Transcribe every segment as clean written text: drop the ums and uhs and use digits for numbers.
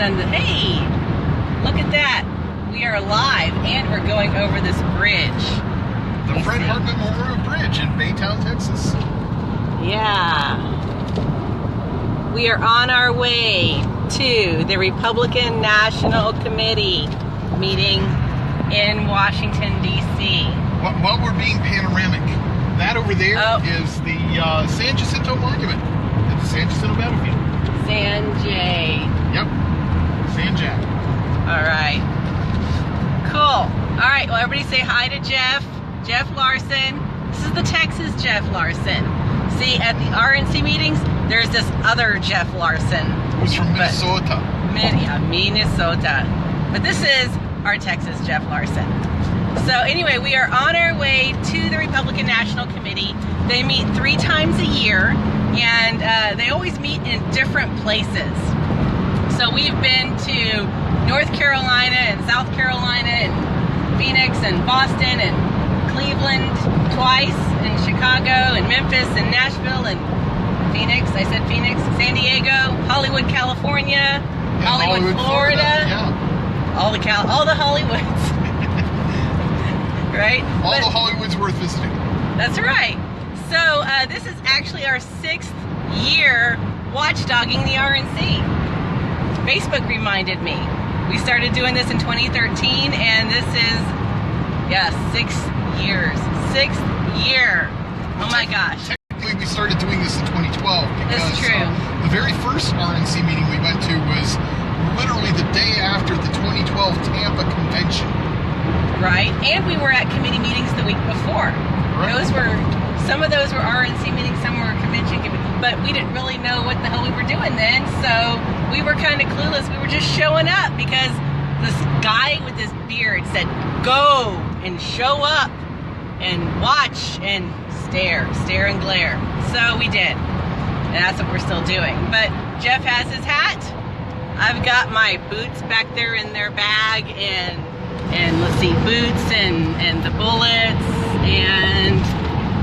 done the, hey, look at that. We are live and we're going over this bridge. The Fred Hart Memorial Bridge in Baytown, Texas. Yeah. We are on our way to the Republican National Committee meeting in Washington, D.C. While we're being panoramic, that over there is the San Jacinto Monument at the San Jacinto Battlefield. San J. Yep. San Jack. All right. Cool. All right. Well, everybody say hi to Jeff. Jeff Larson. This is the Texas Jeff Larson. See, at the RNC meetings, there's this other Jeff Larson. Who's from Minnesota. Minnesota. But this is our Texas Jeff Larson. So anyway, we are on our way to the Republican National Committee. They meet 3 times a year, and they always meet in different places. So we've been to North Carolina and South Carolina and Phoenix and Boston and Cleveland twice, and Chicago and Memphis and Nashville and Phoenix. I said Phoenix, San Diego, Hollywood, California, Hollywood, Florida. Yeah. All the Hollywoods. Right? The Hollywoods worth visiting. That's right. So this is actually our 6th year watchdogging the RNC. Facebook reminded me. We started doing this in 2013, and this is, 6 years. 6th year. Oh my gosh. Technically, we started doing this in 2012 because that's true. The very first RNC meeting we went to was literally the day after the 2012 Tampa convention. Right, and we were at committee meetings the week before. Right. Some of those were RNC meetings, some were convention meetings, but we didn't really know what the hell we were doing then, so we were kind of clueless. We were just showing up because this guy with this beard said, go and show up and watch and stare and glare. So we did, and that's what we're still doing. But Jeff has his hat. I've got my boots back there in their bag, and let's see, boots and the bullets, and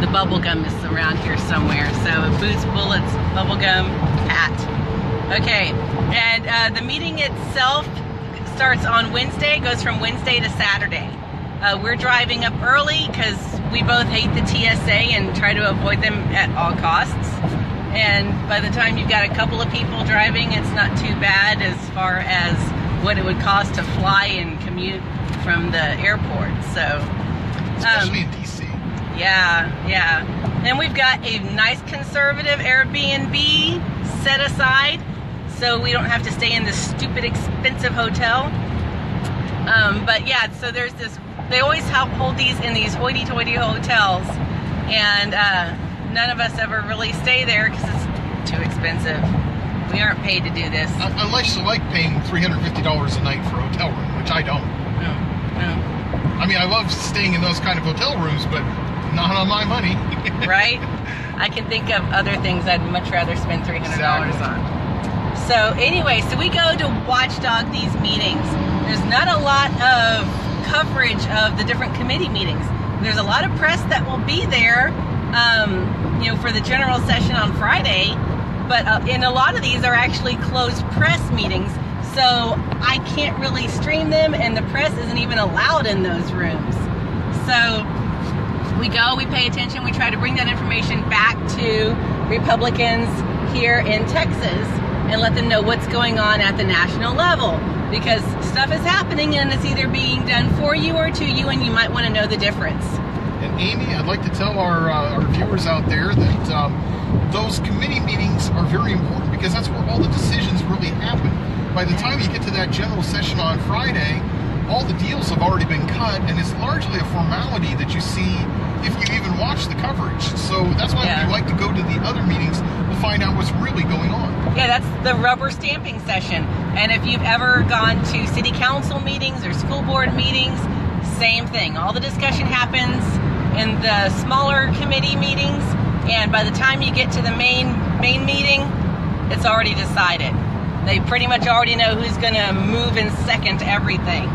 the bubble gum is around here somewhere. So boots, bullets, bubble gum, hat. Okay, and the meeting itself starts on Wednesday, goes from Wednesday to Saturday. We're driving up early because we both hate the TSA and try to avoid them at all costs. And by the time you've got a couple of people driving, it's not too bad as far as what it would cost to fly and commute from the airport. So especially in DC. Yeah. And we've got a nice conservative Airbnb set aside so we don't have to stay in this stupid expensive hotel. But yeah, so there's this, they always hold these in these hoity-toity hotels, and none of us ever really stay there because it's too expensive. We aren't paid to do this. Unless you like paying $350 a night for a hotel room, which I don't. No. I mean, I love staying in those kind of hotel rooms, but not on my money. Right? I can think of other things I'd much rather spend $300 on. So anyway, so we go to watchdog these meetings. There's not a lot of coverage of the different committee meetings. There's a lot of press that will be there, for the general session on Friday, but in a lot of these are actually closed press meetings, so I can't really stream them, and the press isn't even allowed in those rooms. So we go, we pay attention, we try to bring that information back to Republicans here in Texas and let them know what's going on at the national level, because stuff is happening and it's either being done for you or to you, and you might want to know the difference. And Amy, I'd like to tell our viewers out there that those committee meetings are very important because that's where all the decisions really happen. By the time you get to that general session on Friday, all the deals have already been cut, and it's largely a formality that you see if you even watch the coverage. So that's why we like to go to the other meetings to find out what's really going on. Yeah, that's the rubber stamping session. And if you've ever gone to city council meetings or school board meetings, same thing. All the discussion happens in the smaller committee meetings, and by the time you get to the main meeting, it's already decided. They pretty much already know who's going to move in second to everything.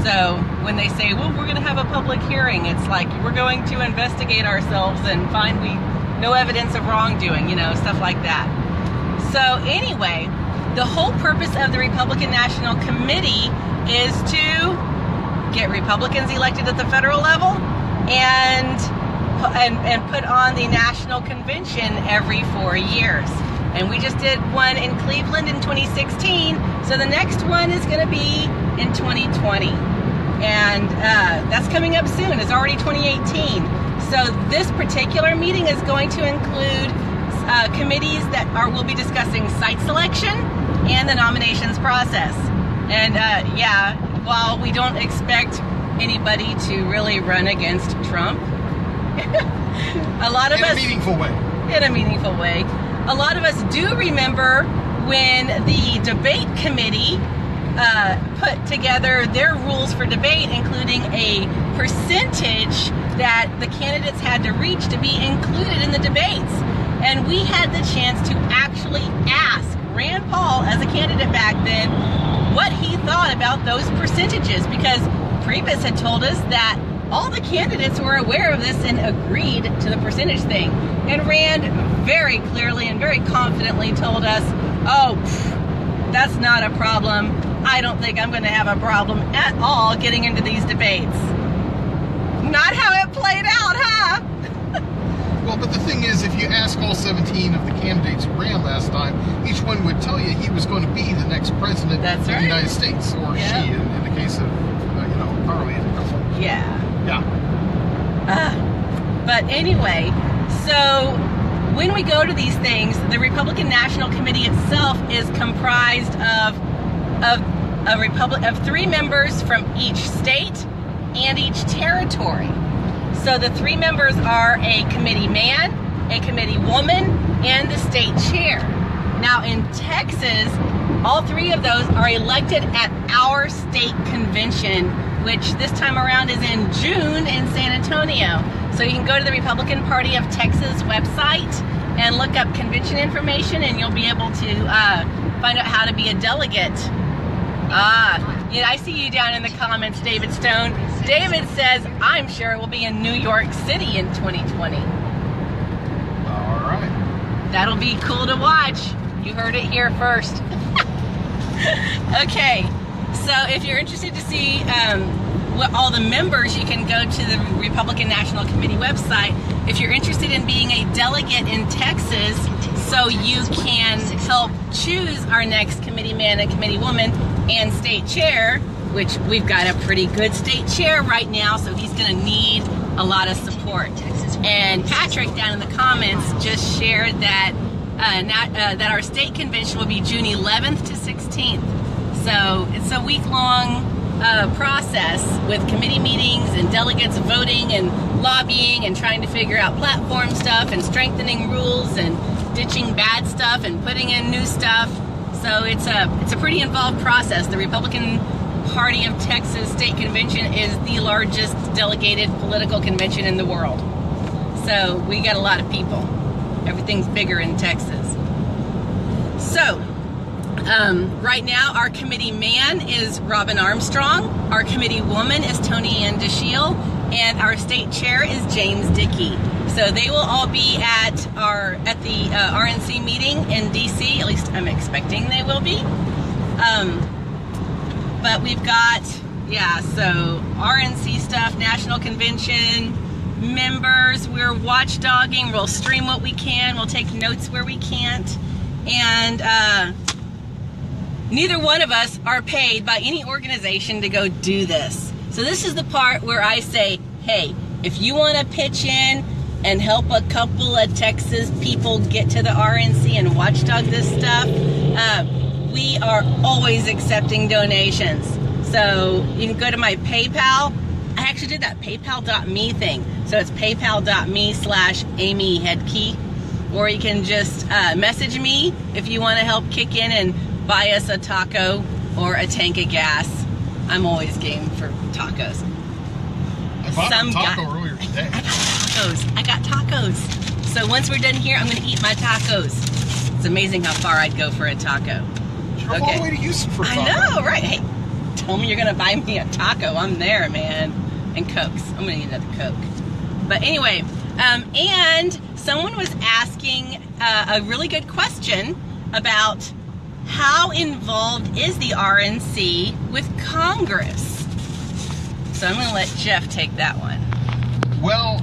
So when they say, well, we're going to have a public hearing, it's like, we're going to investigate ourselves and find no evidence of wrongdoing, stuff like that. So anyway, the whole purpose of the Republican National Committee is to get Republicans elected at the federal level and put on the national convention every 4 years. And we just did one in Cleveland in 2016, so the next one is going to be in 2020. And that's coming up soon. It's already 2018. So this particular meeting is going to include committees that will be discussing site selection and the nominations process. And while we don't expect anybody to really run against Trump, a lot of us... In a meaningful way. In a meaningful way. A lot of us do remember when the debate committee put together their rules for debate, including a percentage that the candidates had to reach to be included in the debates. And we had the chance to actually ask Rand Paul, as a candidate back then, what he thought about those percentages, because Priebus had told us that all the candidates were aware of this and agreed to the percentage thing. And Rand very clearly and very confidently told us, oh, that's not a problem. I don't think I'm going to have a problem at all getting into these debates. Not how it played out, huh? Well, but the thing is, if you ask all 17 of the candidates who ran last time, each one would tell you he was going to be the next president of the United States, or she, in the case of, Carly. Yeah. Yeah. But anyway, so when we go to these things, the Republican National Committee itself is comprised of 3 members from each state and each territory. So the 3 members are a committee man, a committee woman, and the state chair. Now in Texas, all 3 of those are elected at our state convention, which this time around is in June in San Antonio. So you can go to the Republican Party of Texas website and look up convention information, and you'll be able to find out how to be a delegate. I see you down in the comments, David Stone. David says, I'm sure it will be in New York City in 2020. All right. That'll be cool to watch. You heard it here first. Okay, so if you're interested to see what all the members, you can go to the Republican National Committee website. If you're interested in being a delegate in Texas, so you can help choose our next committee man and committee woman and state chair, which we've got a pretty good state chair right now, so he's going to need a lot of support. And Patrick down in the comments just shared that that our state convention will be June 11th to 16th. So it's a week-long process with committee meetings and delegates voting and lobbying and trying to figure out platform stuff and strengthening rules and ditching bad stuff and putting in new stuff. So it's a pretty involved process. The Republican Party of Texas State Convention is the largest delegated political convention in the world. So we got a lot of people. Everything's bigger in Texas. So right now our committee man is Robin Armstrong, our committee woman is Tony Ann DeShiel, and our state chair is James Dickey. So they will all be at the RNC meeting in DC. At least I'm expecting they will be. But we've got, so RNC stuff, National Convention, members, we're watchdogging, we'll stream what we can, we'll take notes where we can't, and neither one of us are paid by any organization to go do this. So this is the part where I say, hey, if you want to pitch in and help a couple of Texas people get to the RNC and watchdog this stuff, we are always accepting donations. So you can go to my PayPal. I actually did that paypal.me thing. So it's paypal.me/AmyHeadkey. Or you can just message me if you want to help kick in and buy us a taco or a tank of gas. I'm always game for tacos. I bought a taco earlier today. I got tacos. So once we're done here, I'm going to eat my tacos. It's amazing how far I'd go for a taco. You're all the way to Houston for a taco. I know, right? Hey, tell me you're going to buy me a taco. I'm there, man. And Cokes. I'm going to need another Coke. But anyway, and someone was asking a really good question about how involved is the RNC with Congress? So I'm going to let Jeff take that one. Well,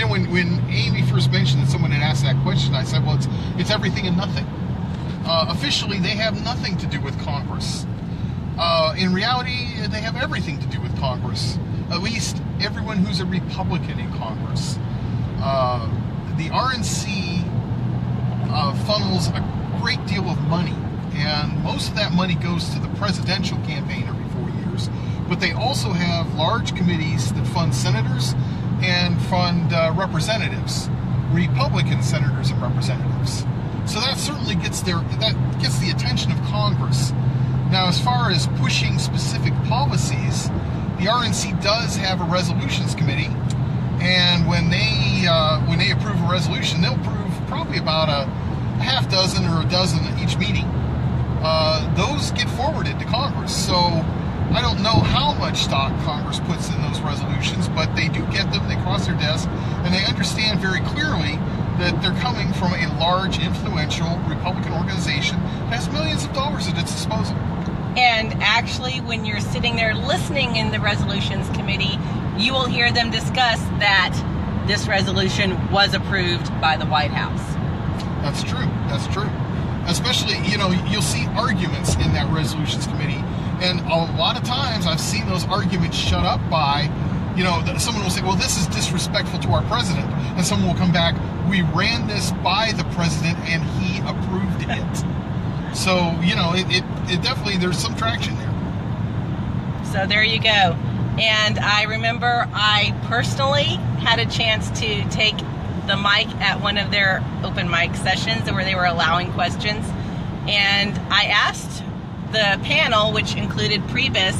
when Amy first mentioned that someone had asked that question, I said, well, it's everything and nothing. Officially, they have nothing to do with Congress. In reality, they have everything to do with Congress. At least everyone who's a Republican in Congress. The RNC funnels a great deal of money, and most of that money goes to the presidential campaign every 4 years. But they also have large committees that fund senators and fund representatives, Republican senators and representatives. So that certainly gets the attention of Congress. Now, as far as pushing specific policies, the RNC does have a resolutions committee, and when they approve a resolution, they'll approve probably about a half dozen or a dozen at each meeting. Those get forwarded to Congress, so I don't know how much stock Congress puts in those resolutions, but they do get them, they cross their desk, and they understand very clearly that they're coming from a large, influential Republican organization that has millions of dollars at its disposal. And actually, when you're sitting there listening in the resolutions committee, you will hear them discuss that this resolution was approved by the White House. That's true. That's true. Especially, you'll see arguments in that resolutions committee. And a lot of times I've seen those arguments shut up by, someone will say, well, this is disrespectful to our president. And someone will come back, we ran this by the president and he approved it. So, it definitely, there's some traction there. So there you go. And I remember I personally had a chance to take the mic at one of their open mic sessions where they were allowing questions. And I asked the panel, which included Priebus,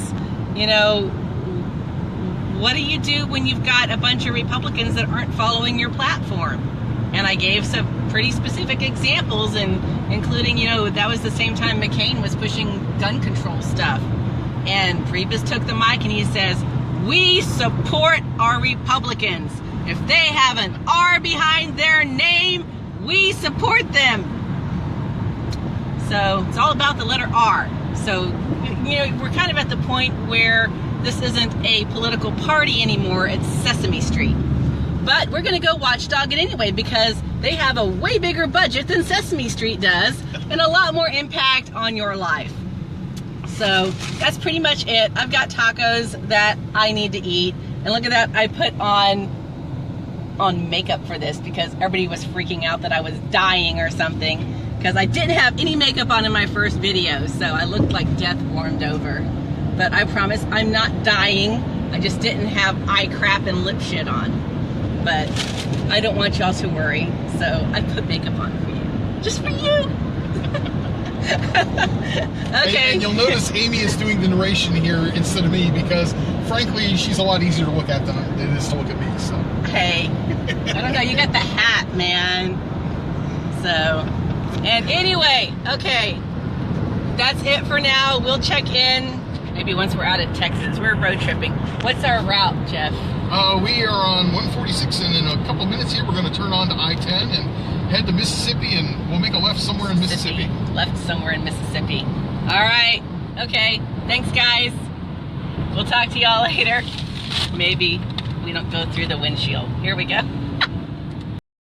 what do you do when you've got a bunch of Republicans that aren't following your platform? And I gave some pretty specific examples, and including, that was the same time McCain was pushing gun control stuff. And Priebus took the mic and he says, we support our Republicans. If they have an R behind their name, we support them. So it's all about the letter R. So, we're kind of at the point where this isn't a political party anymore, it's Sesame Street. But we're going to go watchdog it anyway because they have a way bigger budget than Sesame Street does and a lot more impact on your life. So that's pretty much it. I've got tacos that I need to eat. And look at that, I put on makeup for this because everybody was freaking out that I was dying or something because I didn't have any makeup on in my first video, so I looked like death warmed over. But I promise I'm not dying. I just didn't have eye crap and lip shit on. But I don't want y'all to worry, so I put makeup on for you. Just for you. Okay. And you'll notice Amy is doing the narration here instead of me because, frankly, she's a lot easier to look at than it is to look at me. So. Hey, I don't know. You got the hat, man. So, and anyway, okay. That's it for now. We'll check in maybe once we're out of Texas. We're road tripping. What's our route, Jeff? We are on 146, and in a couple of minutes here, we're going to turn on to I-10 and head to Mississippi, and we'll make a left somewhere in Mississippi. Left somewhere in Mississippi. All right. Okay. Thanks, guys. We'll talk to y'all later. Maybe we don't go through the windshield. Here we go.